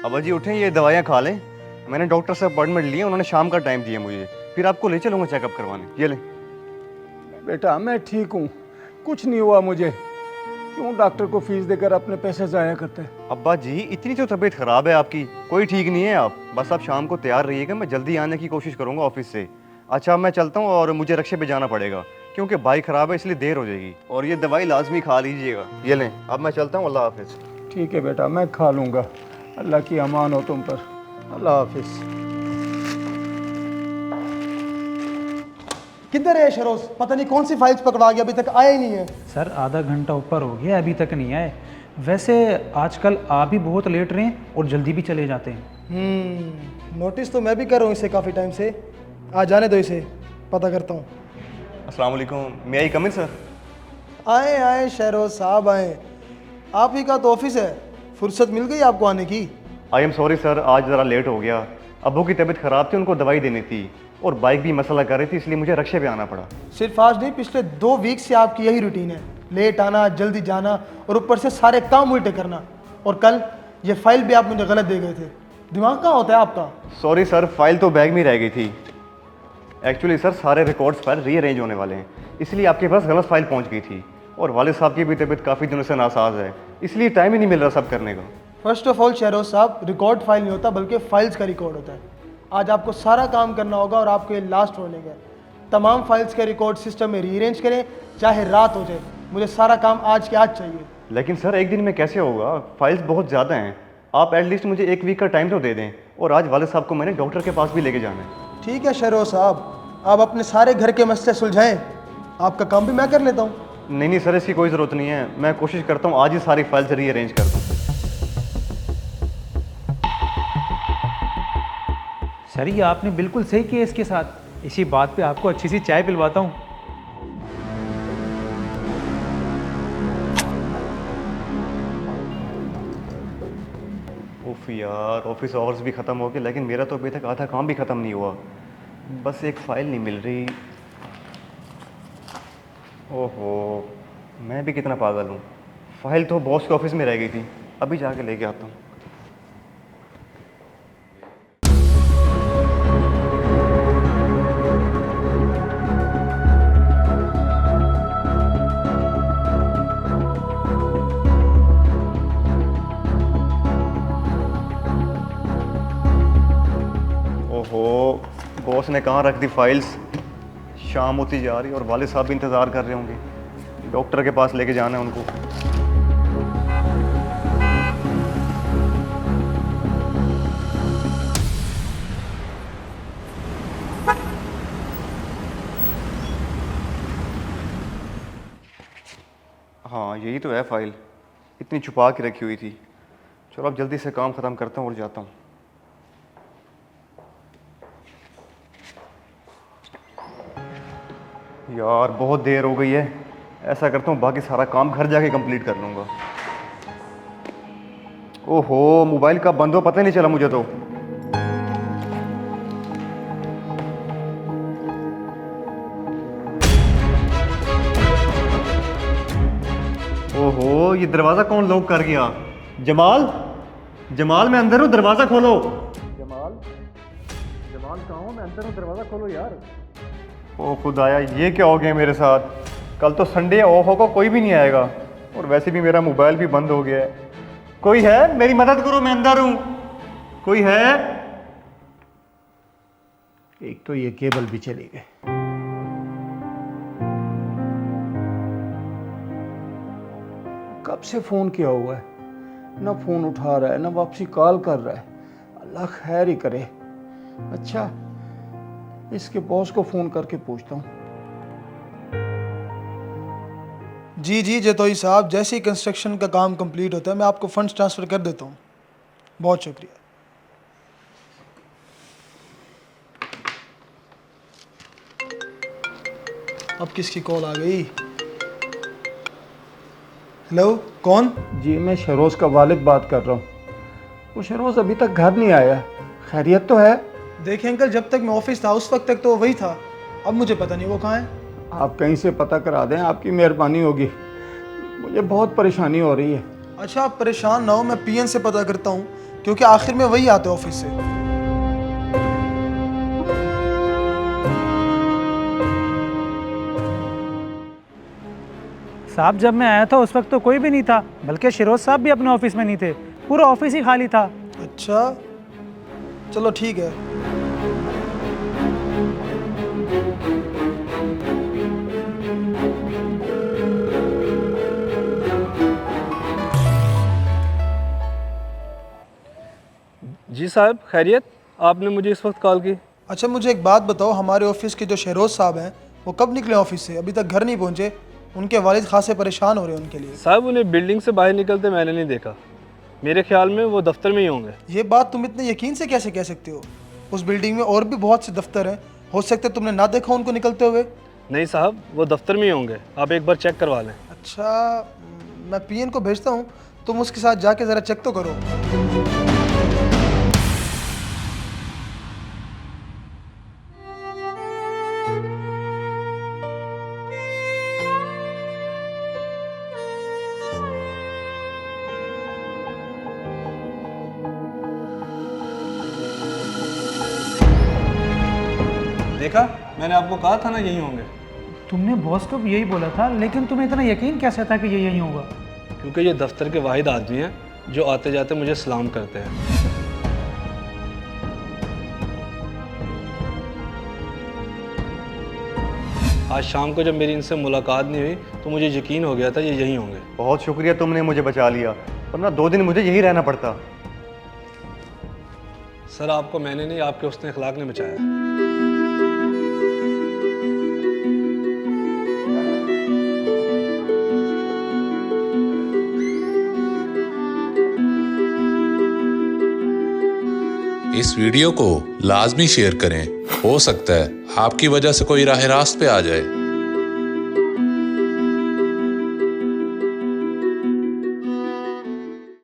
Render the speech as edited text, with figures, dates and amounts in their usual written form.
अब्बा जी उठें, ये दवाइयाँ खा लें। मैंने डॉक्टर से अपॉइंटमेंट लिया, उन्होंने शाम का टाइम दिया मुझे, फिर आपको ले चलूँगा चेकअप करवाने। ये लें। बेटा मैं ठीक हूँ, कुछ नहीं हुआ मुझे। क्यों डॉक्टर को फीस देकर अपने पैसे ज़ाया करते हैं? अब्बा जी इतनी तो तबीयत ख़राब है आपकी, कोई ठीक नहीं है आप। बस आप शाम को तैयार रहिएगा, मैं जल्दी आने की कोशिश करूँगा ऑफिस से। अच्छा मैं चलता हूँ, और मुझे रक्शे पे जाना पड़ेगा क्योंकि बाइक ख़राब है, इसलिए देर हो जाएगी। और ये दवाई लाजमी खा लीजिएगा। ये लें। अब मैं चलता हूँ, अल्लाह हाफिज़। ठीक है बेटा, मैं खा लूँगा। अल्लाह की अमान हो तुम पर। अल्लाह हाफिज़। किधर है शरोज? पता नहीं कौन सी फाइल्स पकड़ा गया, अभी तक आया ही नहीं है। सर आधा घंटा ऊपर हो गया, अभी तक नहीं आए। वैसे आजकल आप भी बहुत लेट रहे हैं और जल्दी भी चले जाते हैं। नोटिस तो मैं भी कर रहा हूँ इसे काफ़ी टाइम से। आ जाने दो इसे, पता करता हूँ। अस्सलाम वालेकुम, मे आई कम इन सर? आए आए शहरोज साहब आए। आप ही का तो ऑफिस है, फुर्सत मिल गई आपको आने की? आई एम सॉरी सर, आज ज़रा लेट हो गया। अब्बू की तबीयत ख़राब थी, उनको दवाई देनी थी, और बाइक भी मसला कर रही थी, इसलिए मुझे रक्शे पे आना पड़ा। सिर्फ आज नहीं, पिछले 2 वीक से आपकी यही रूटीन है, लेट आना, जल्दी जाना, और ऊपर से सारे काम उल्टे करना। और कल ये फाइल भी आप मुझे गलत दे गए थे। दिमाग कहाँ होता है आपका? सॉरी सर, फाइल तो बैग में रह गई थी। एक्चुअली सर सारे रिकॉर्ड्स फाइल रीअरेंज होने वाले हैं, इसलिए आपके पास गलत फाइल पहुंच गई थी। और वालिद साहब की भी तबीयत काफ़ी दिनों से नासाज है, इसलिए टाइम ही नहीं मिल रहा सब करने का। फर्स्ट ऑफ ऑल शहरोज साहब, रिकॉर्ड फाइल नहीं होता बल्कि फाइल्स का रिकॉर्ड होता है। आज आपको सारा काम करना होगा और आपको ये लास्ट वार्निंग है। तमाम फाइल्स के रिकॉर्ड सिस्टम में रीअरेंज करें, चाहे रात हो जाए। मुझे सारा काम आज के आज चाहिए। लेकिन सर एक दिन में कैसे होगा, फाइल्स बहुत ज़्यादा हैं। आप एटलीस्ट मुझे 1 वीक का टाइम तो दे दें। और आज वालिद साहब को मैंने डॉक्टर के पास भी लेके जाना है। ठीक है शहरोज साहब, आप अपने सारे घर के मसले सुलझाएं, आपका काम भी मैं कर लेता हूँ। नहीं नहीं सर, इसकी कोई ज़रूरत नहीं है। मैं कोशिश करता हूँ आज ही सारी फाइल्स रीअरेंज कर दूँ। सर ये आपने बिल्कुल सही किया इसके साथ। इसी बात पे आपको अच्छी सी चाय पिलवाता हूँ। उफ यार, ऑफिस आवर्स भी ख़त्म हो गए, लेकिन मेरा तो अभी तक आधा काम भी ख़त्म नहीं हुआ। बस एक फ़ाइल नहीं मिल रही। ओहो, मैं भी कितना पागल हूँ। फ़ाइल तो बॉस के ऑफिस में रह गई थी, अभी जाके लेके आता हूँ। ओहो, बॉस ने कहाँ रख दी फाइल्स। शाम होती जा रही और वालिद साहब भी इंतज़ार कर रहे होंगे। डॉक्टर के पास लेके जाना है उनको। हाँ यही तो है फाइल, इतनी छुपा के रखी हुई थी। चलो अब जल्दी से काम ख़त्म करता हूँ और जाता हूँ। यार बहुत देर हो गई है, ऐसा करता हूँ बाकी सारा काम घर जाके कंप्लीट कर लूँगा। ओहो, मोबाइल कब बंद हो पता ही नहीं चला मुझे तो। ओहो, ये दरवाज़ा कौन लॉक कर गया? जमाल, जमाल मैं अंदर हूँ, दरवाज़ा खोलो। जमाल, जमाल कहाँ हूँ मैं? अंदर हूँ, दरवाज़ा खोलो यार। ओ खुदाया, ये क्या हो गया मेरे साथ? कल तो संडे ऑफ होगा, कोई भी नहीं आएगा, और वैसे भी मेरा मोबाइल भी बंद हो गया है। कोई है? मेरी मदद करो, मैं अंदर हूँ। कोई है? एक तो ये केबल भी चली गई। कब से फ़ोन किया हुआ है, ना फ़ोन उठा रहा है ना वापसी कॉल कर रहा है। अल्लाह खैर ही करे। अच्छा, इसके बॉस को फ़ोन करके पूछता हूँ। जी जी जतोई साहब, जैसे ही कंस्ट्रक्शन का काम कंप्लीट होता है मैं आपको फंड्स ट्रांसफ़र कर देता हूँ। बहुत शुक्रिया। अब किसकी कॉल आ गई? हेलो, कौन? जी मैं शरोज़ का वालिद बात कर रहा हूँ। वो शरोज़ अभी तक घर नहीं आया, खैरियत तो है? देखिए अंकल, जब तक मैं ऑफिस था उस वक्त तक तो वही था, अब मुझे पता नहीं वो कहाँ है। आप कहीं से पता करा दें, आपकी मेहरबानी होगी। मुझे बहुत परेशानी हो रही है। अच्छा आप परेशान ना हो, मैं पीएन से पता करता हूँ क्योंकि आखिर में वही आते ऑफिस से। साहब जब मैं आया था उस वक्त तो कोई भी नहीं था, बल्कि शिरोज साहब भी अपने ऑफिस में नहीं थे, पूरा ऑफिस ही खाली था। अच्छा, चलो ठीक है। जी साहब, खैरियत? आपने मुझे इस वक्त कॉल की? अच्छा, मुझे एक बात बताओ, हमारे ऑफिस के जो शहरोज साहब हैं वो कब निकले ऑफिस से? अभी तक घर नहीं पहुंचे। उनके वालिद खासे परेशान हो रहे हैं उनके लिए। साहब उन्हें बिल्डिंग से बाहर निकलते मैंने नहीं देखा। मेरे ख्याल में वो दफ्तर में ही होंगे। ये बात तुम इतने यकीन से कैसे कह सकते हो? उस बिल्डिंग में और भी बहुत से दफ्तर हैं, हो सकता है तुमने ना देखा उनको निकलते हुए। नहीं साहब, वो दफ्तर में ही होंगे, आप एक बार चेक करवा लें। अच्छा, मैं पीएन को भेजता हूँ, तुम उसके साथ जाके ज़रा चेक तो करो। देखा, मैंने आपको कहा था ना यही होंगे। तुमने बॉस को भी यही बोला था, लेकिन तुम्हें इतना यकीन कैसे था कि ये यही होगा? क्योंकि ये दफ्तर के वाहिद आदमी हैं जो आते जाते मुझे सलाम करते हैं। आज शाम को जब मेरी इनसे मुलाकात नहीं हुई तो मुझे यकीन हो गया था ये यही होंगे। बहुत शुक्रिया, तुमने मुझे बचा लिया, वरना 2 दिन मुझे यही रहना पड़ता। सर आपको मैंने नहीं, आपके उसने इखलाक ने बचाया। इस वीडियो को लाजमी शेयर करें। हो सकता है आपकी वजह से कोई राह रास्त पे आ जाए।